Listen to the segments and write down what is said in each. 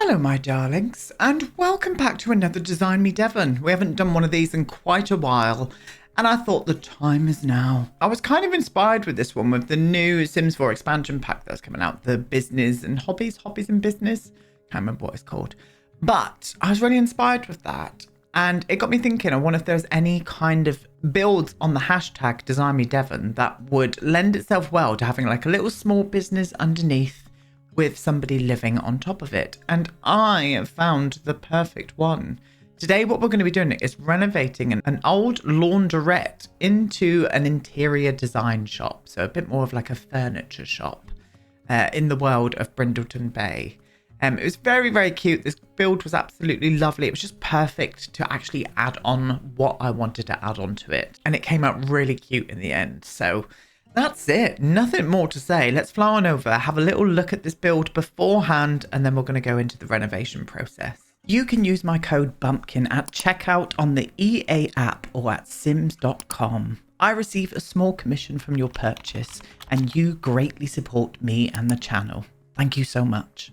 Hello my darlings, and welcome back to another Design Me Devon. We haven't done one of these in quite a while, and I thought the time is now. I was kind of inspired with this one with the new Sims 4 expansion pack that's coming out, the business and hobbies and business. Can't remember what it's called. But I was really inspired with that, and it got me thinking, I wonder if there's any kind of builds on the hashtag Design Me Devon that would lend itself well to having like a little small business underneath with somebody living on top of it. And I have found the perfect one. Today, what we're going to be doing is renovating an old launderette into an interior design shop. So a bit more of like a furniture shop in the world of Brindleton Bay. It was very, very cute. This build was absolutely lovely. It was just perfect to actually add on what I wanted to add on to it. And it came out really cute in the end. So that's it. Nothing more to say. Let's fly on over, have a little look at this build beforehand, and then we're going to go into the renovation process. You can use my code BUMPKIN at checkout on the EA app or at sims.com. I receive a small commission from your purchase, and you greatly support me and the channel. Thank you so much.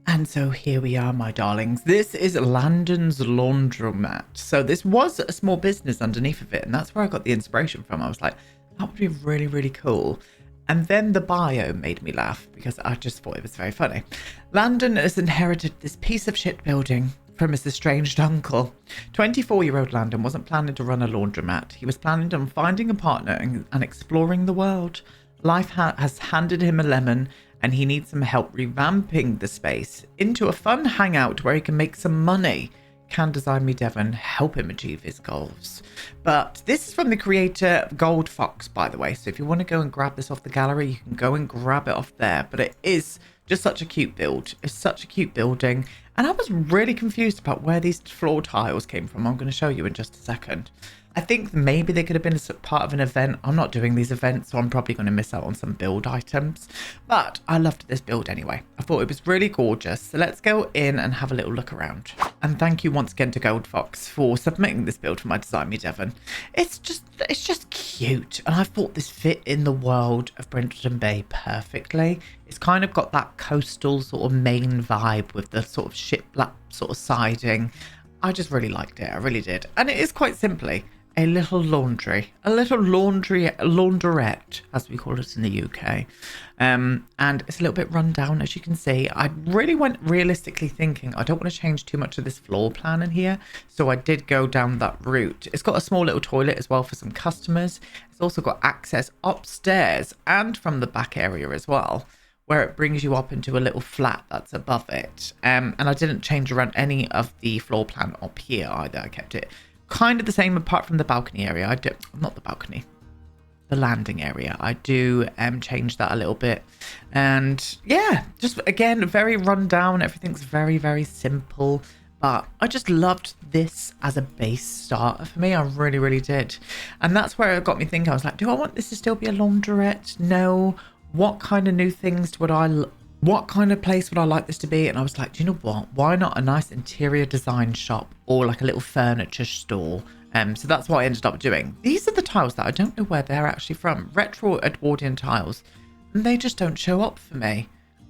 And so here we are, my darlings. This is Landon's laundromat. So this was a small business underneath of it, and that's where I got the inspiration from. I was like, that would be really, really cool. And then the bio made me laugh because I just thought it was very funny. Landon has inherited this piece of shit building from his estranged uncle. 24-year-old Landon wasn't planning to run a laundromat. He was planning on finding a partner and exploring the world. Life has handed him a lemon, and he needs some help revamping the space into a fun hangout where he can make some money. Can Design Me Devon help him achieve his goals? But this is from the creator Gold Fox, by the way. So if you want to go and grab this off the gallery, you can go and grab it off there. But it is just such a cute build. It's such a cute building. And I was really confused about where these floor tiles came from. I'm going to show you in just a second. I think maybe they could have been a part of an event. I'm not doing these events, so I'm probably going to miss out on some build items. But I loved this build anyway. I thought it was really gorgeous. So let's go in and have a little look around. And thank you once again to Gold Fox for submitting this build for my Design Me Devon. It's just cute. And I thought this fit in the world of Brindleton Bay perfectly. It's kind of got that coastal sort of main vibe with the sort of shiplap sort of siding. I just really liked it. I really did. And it is quite simply a little launderette, as we call it in the UK. And it's a little bit run down, as you can see. I really went realistically thinking, I don't want to change too much of this floor plan in here. So I did go down that route. It's got a small little toilet as well for some customers. It's also got access upstairs and from the back area as well, where it brings you up into a little flat that's above it. And I didn't change around any of the floor plan up here either. I kept it kind of the same apart from the balcony area. The landing area. I do change that a little bit. And yeah, just again, very run down. Everything's very, very simple. But I just loved this as a base starter for me. I really, really did. And that's where it got me thinking. I was like, do I want this to still be a launderette? No. What kind of new things what kind of place would I like this to be? And I was like, do you know what? Why not a nice interior design shop or like a little furniture store? So that's what I ended up doing. These are the tiles that I don't know where they're actually from. Retro Edwardian tiles. And they just don't show up for me.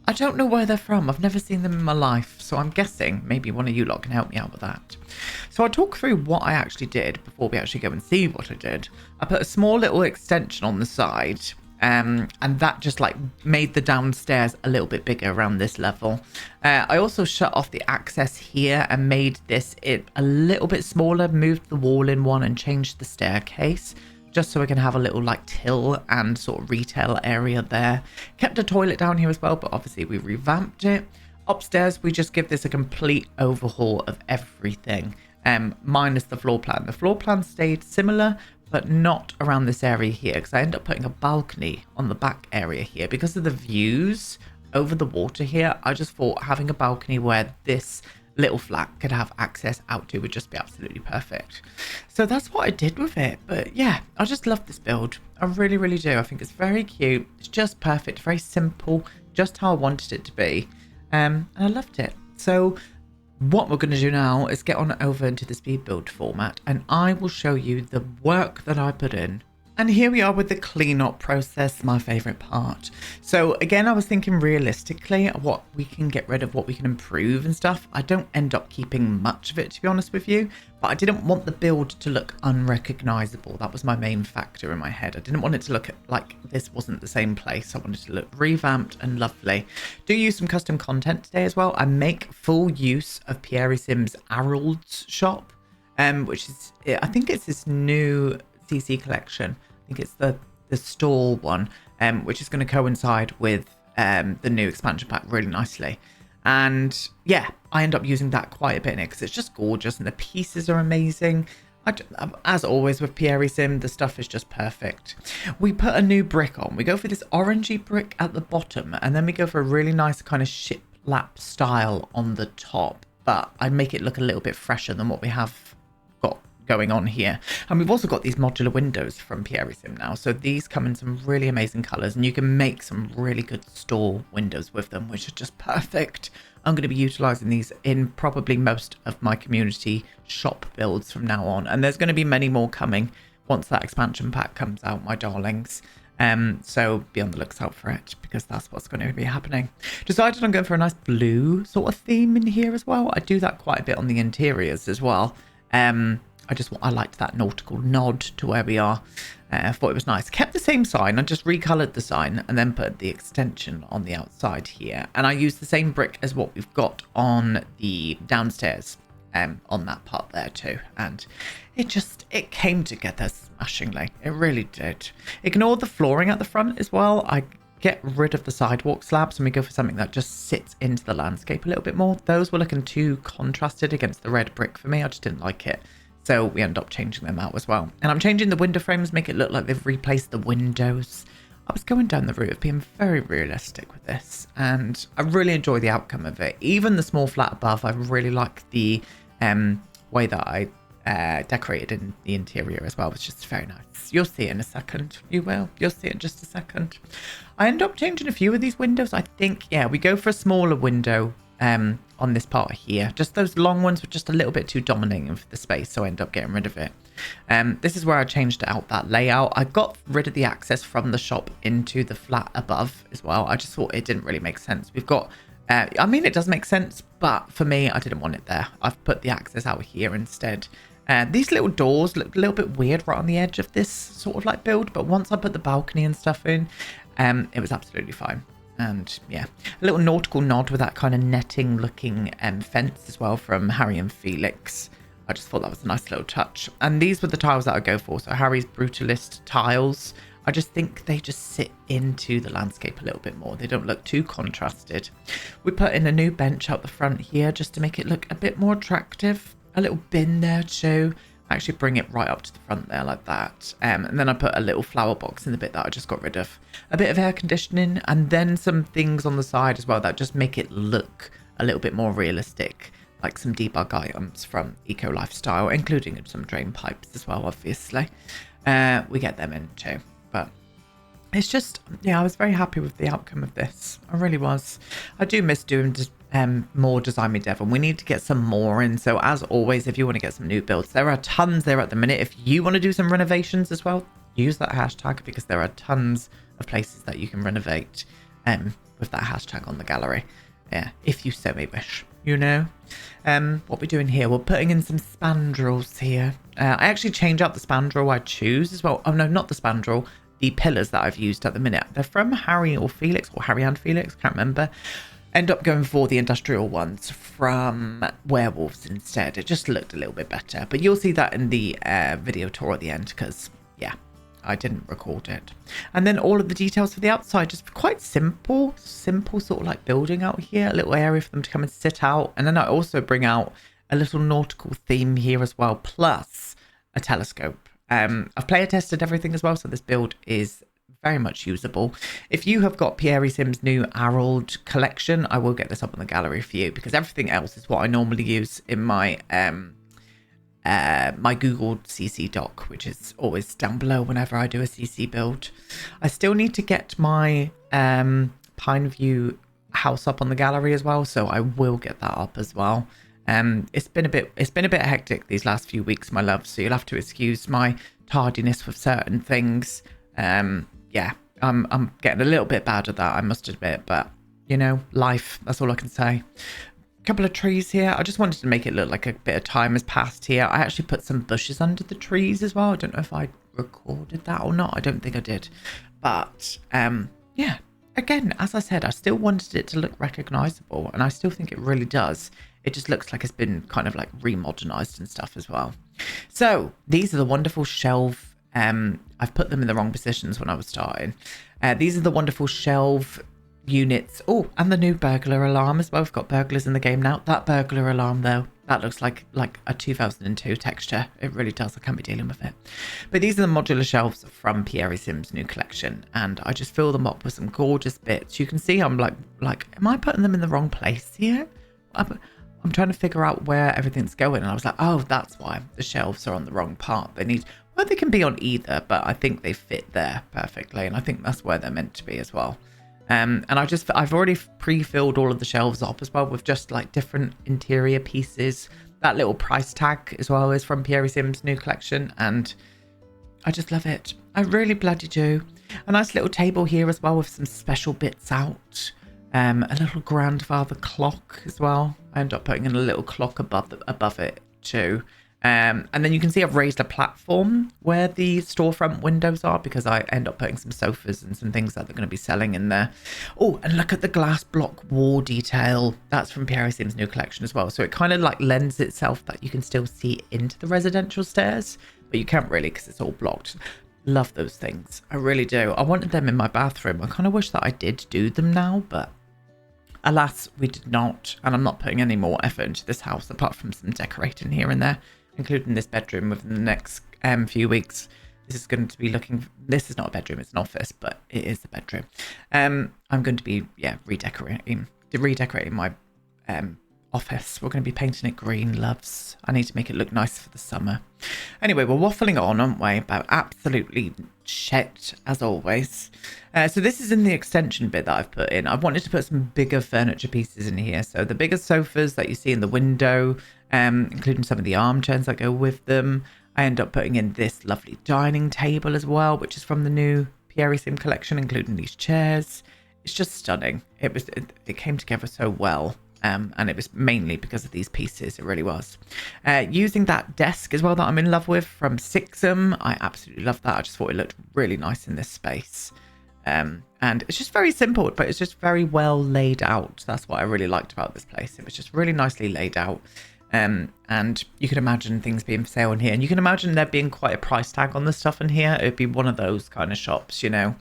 I don't know where they're from. I've never seen them in my life. So I'm guessing maybe one of you lot can help me out with that. So I'll talk through what I actually did before we actually go and see what I did. I put a small little extension on the side. And that just like made the downstairs a little bit bigger around this level. I also shut off the access here and made this a little bit smaller, moved the wall in one and changed the staircase just so we can have a little like till and sort of retail area there. Kept a toilet down here as well, but obviously we revamped it. Upstairs, we just give this a complete overhaul of everything, minus the floor plan. The floor plan stayed similar, but not around this area here, because I end up putting a balcony on the back area here because of the views over the water here. I just thought having a balcony where this little flat could have access out to would just be absolutely perfect. So that's what I did with it. But yeah, I just love this build. I really, really do. I think it's very cute. It's just perfect, very simple, just how I wanted it to be. And I loved it. So what we're going to do now is get on over into the speed build format, and I will show you the work that I put in And here we are with the clean-up process, my favourite part. So again, I was thinking realistically what we can get rid of, what we can improve and stuff. I don't end up keeping much of it, to be honest with you, but I didn't want the build to look unrecognisable. That was my main factor in my head. I didn't want it to look like this wasn't the same place. I wanted it to look revamped and lovely. Do use some custom content today as well. I make full use of Pierre Sim's Harold's shop, which is, I think it's this new CC collection. I think it's the store one, which is going to coincide with the new expansion pack really nicely. And yeah, I end up using that quite a bit in it because it's just gorgeous and the pieces are amazing. As always with Pierre Sim, the stuff is just perfect. We put a new brick on. We go for this orangey brick at the bottom, and then we go for a really nice kind of shiplap style on the top. But I make it look a little bit fresher than what we have got going on here. And we've also got these modular windows from Pierre Sim now, so these come in some really amazing colors and you can make some really good store windows with them, which are just perfect. I'm going to be utilizing these in probably most of my community shop builds from now on, and there's going to be many more coming once that expansion pack comes out, my darlings. So be on the lookout for it because that's what's going to be happening. Decided I'm going for a nice blue sort of theme in here as well. I do that quite a bit on the interiors as well. I liked that nautical nod to where we are. I thought it was nice. Kept the same sign. I just recolored the sign and then put the extension on the outside here. And I used the same brick as what we've got on the downstairs, on that part there too. And it came together smashingly. It really did. Ignore the flooring at the front as well. I get rid of the sidewalk slabs and we go for something that just sits into the landscape a little bit more. Those were looking too contrasted against the red brick for me. I just didn't like it. So we end up changing them out as well. And I'm changing the window frames, make it look like they've replaced the windows. I was going down the route of being very realistic with this, and I really enjoy the outcome of it. Even the small flat above, I really like the way that I decorated in the interior as well. It's just very nice. You'll see it in a second. You will. You'll see it in just a second. I end up changing a few of these windows. I think, yeah, we go for a smaller window on this part here. Just those long ones were just a little bit too dominating for the space, so I end up getting rid of it. This is where I changed out that layout. I got rid of the access from the shop into the flat above as well. I just thought it didn't really make sense. We've got I mean, it does make sense, but for me, I didn't want it there. I've put the access out here instead. These little doors look a little bit weird right on the edge of this sort of like build, but once I put the balcony and stuff in, it was absolutely fine. And yeah, a little nautical nod with that kind of netting looking fence as well from Harry and Felix. I just thought that was a nice little touch. And these were the tiles that I go for. So Harry's Brutalist tiles, I just think they just sit into the landscape a little bit more. They don't look too contrasted. We put in a new bench out the front here just to make it look a bit more attractive. A little bin there too. I actually bring it right up to the front there like that. And then I put a little flower box in the bit that I just got rid of. A bit of air conditioning and then some things on the side as well that just make it look a little bit more realistic. Like some debug items from Eco Lifestyle, including some drain pipes as well, obviously. We get them in too. But it's just, yeah, I was very happy with the outcome of this. I really was. I do miss doing more Design Me Devon. We need to get some more in. So as always, if you want to get some new builds, there are tons there at the minute. If you want to do some renovations as well, use that hashtag because there are tons of places that you can renovate with that hashtag on the gallery. Yeah, if you so may wish, you know. What we're doing here, we're putting in some spandrels here. I actually change up the spandrel I choose as well. Oh no, not the spandrel. The pillars that I've used at the minute. They're from Harry or Felix, or Harry and Felix, can't remember. End up going for the industrial ones from Werewolves instead. It just looked a little bit better. But you'll see that in the video tour at the end because, yeah, I didn't record it. And then all of the details for the outside, just quite simple sort of like building out here. A little area for them to come and sit out. And then I also bring out a little nautical theme here as well, plus a telescope. I've player tested everything as well, so this build is very much usable. If you have got Pierre Sim's new Harold collection, I will get this up on the gallery for you because everything else is what I normally use in my my Google CC doc, which is always down below whenever I do a CC build. I still need to get my Pineview house up on the gallery as well, so I will get that up as well. It's been a bit hectic these last few weeks, my love, so you'll have to excuse my tardiness with certain things. Yeah, I'm getting a little bit bad at that, I must admit, but you know, life, that's all I can say. Couple of trees here. I just wanted to make it look like a bit of time has passed here. I actually put some bushes under the trees as well. I don't know if I recorded that or not. I don't think I did. But yeah, again, as I said, I still wanted it to look recognizable, and I still think it really does. It just looks like it's been kind of like remodernized and stuff as well. So these are the wonderful shelf. I've put them in the wrong positions when I was starting. These are the wonderful shelf units. Oh, and the new burglar alarm as well. We've got burglars in the game now. That burglar alarm though, that looks like a 2002 texture. It really does. I can't be dealing with it. But these are the modular shelves from Pierre Sim's new collection, and I just fill them up with some gorgeous bits. You can see I'm like am I putting them in the wrong place here? I'm trying to figure out where everything's going, and I was like, oh, that's why the shelves are on the wrong part. Well, they can be on either, but I think they fit there perfectly, and I think that's where they're meant to be as well. And I've already pre-filled all of the shelves up as well with just like different interior pieces. That little price tag as well is from Pierre Sim's new collection, and I just love it. I really bloody do. A nice little table here as well with some special bits out. A little grandfather clock as well. I end up putting in a little clock above it too. And then you can see I've raised a platform where the storefront windows are, because I end up putting some sofas and some things that they're going to be selling in there. Oh, and look at the glass block wall detail. That's from Pierre Sim's new collection as well. So it kind of like lends itself that you can still see into the residential stairs, but you can't really because it's all blocked. Love those things. I really do. I wanted them in my bathroom. I kind of wish that I did do them now, but alas, we did not. And I'm not putting any more effort into this house apart from some decorating here and there, including this bedroom within the next few weeks. This is going to be this is not a bedroom, it's an office, but it is a bedroom. I'm going to be, redecorating my office. We're going to be painting it green, loves. I need to make it look nice for the summer. Anyway, we're waffling on, aren't we, about absolutely shit, as always. So this is in the extension bit that I've put in. I've wanted to put some bigger furniture pieces in here. So the bigger sofas that you see in the window, including some of the armchairs that go with them. I end up putting in this lovely dining table as well, which is from the new Pierre Sim collection, including these chairs. It's just stunning. It came together so well. And it was mainly because of these pieces. It really was. Using that desk as well that I'm in love with from Sixum. I absolutely love that. I just thought it looked really nice in this space. And it's just very simple, but it's just very well laid out. That's what I really liked about this place. It was just really nicely laid out. And you can imagine things being for sale in here. And you can imagine there being quite a price tag on the stuff in here. It would be one of those kind of shops, you know.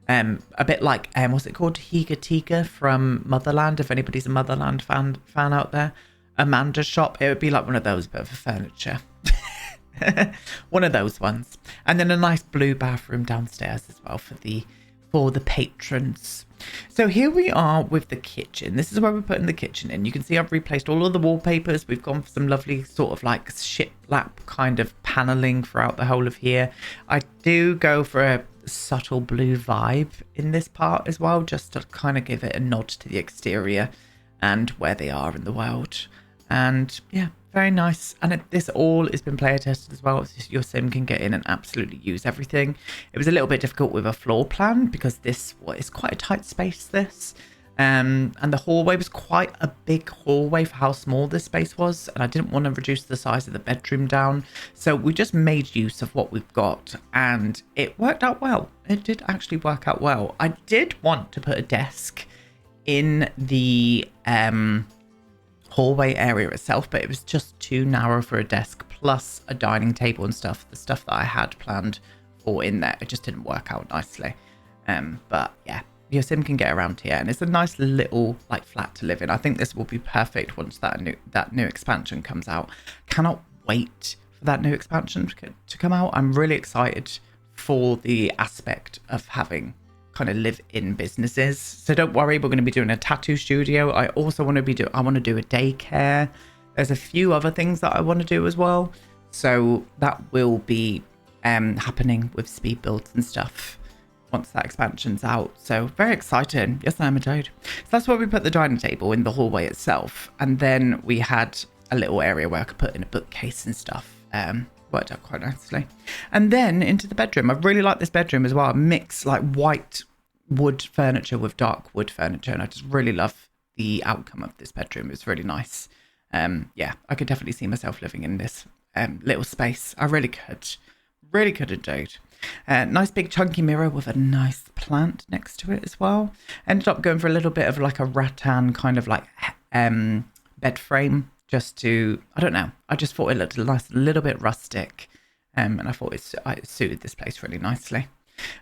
A bit like, what's it called? Higa Tika from Motherland. If anybody's a Motherland fan out there. Amanda's shop. It would be like one of those, but for furniture. One of those ones. And then a nice blue bathroom downstairs as well for the patrons. So here we are with the kitchen. This is where we're putting the kitchen in. You can see I've replaced all of the wallpapers. We've gone for some lovely sort of like shiplap kind of paneling throughout the whole of here. I do go for a subtle blue vibe in this part as well, just to kind of give it a nod to the exterior and where they are in the world. And yeah, very nice. And this all has been player tested as well, so your sim can get in and absolutely use everything. It was a little bit difficult with a floor plan because this is quite a tight space, this. And the hallway was quite a big hallway for how small this space was, and I didn't want to reduce the size of the bedroom down, so we just made use of what we've got, and it worked out well. It did actually work out well. I did want to put a desk in the hallway area itself, but it was just too narrow for a desk, plus a dining table and stuff, the stuff that I had planned for in there. It just didn't work out nicely. But yeah, your sim can get around here, and it's a nice little like flat to live in. I think this will be perfect once that new expansion comes out. Cannot wait for that new expansion to come out. I'm really excited for the aspect of having kind of live-in businesses. So don't worry, we're going to be doing a tattoo studio. I also want to do a daycare. There's a few other things that I want to do as well. So that will be happening with speed builds and stuff once that expansion's out. So very exciting. Yes, I am indeed. So that's where we put the dining table in the hallway itself. And then we had a little area where I could put in a bookcase and stuff. worked out quite nicely. And then into the bedroom. I really like this bedroom as well. Mix like white wood furniture with dark wood furniture, and I just really love the outcome of this bedroom. It's really nice. Yeah, I could definitely see myself living in this little space. I really could indeed. Nice big chunky mirror with a nice plant next to it as well. Ended up going for a little bit of like a rattan kind of like bed frame, just to, I don't know, I just thought it looked nice, a little bit rustic, and I thought it suited this place really nicely.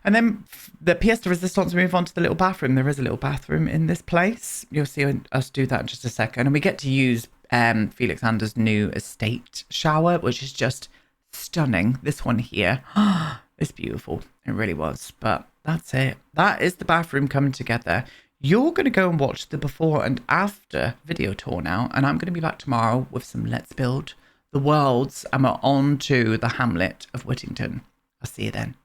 And then the pièce de résistance, we move on to the little bathroom. There is a little bathroom in this place. You'll see us do that in just a second. And we get to use Felix Ander's new estate shower, which is just stunning. This one here, it's beautiful. It really was. But that's it. That is the bathroom coming together. You're going to go and watch the before and after video tour now. And I'm going to be back tomorrow with some Let's Build the Worlds. And we're on to the Hamlet of Whittington. I'll see you then.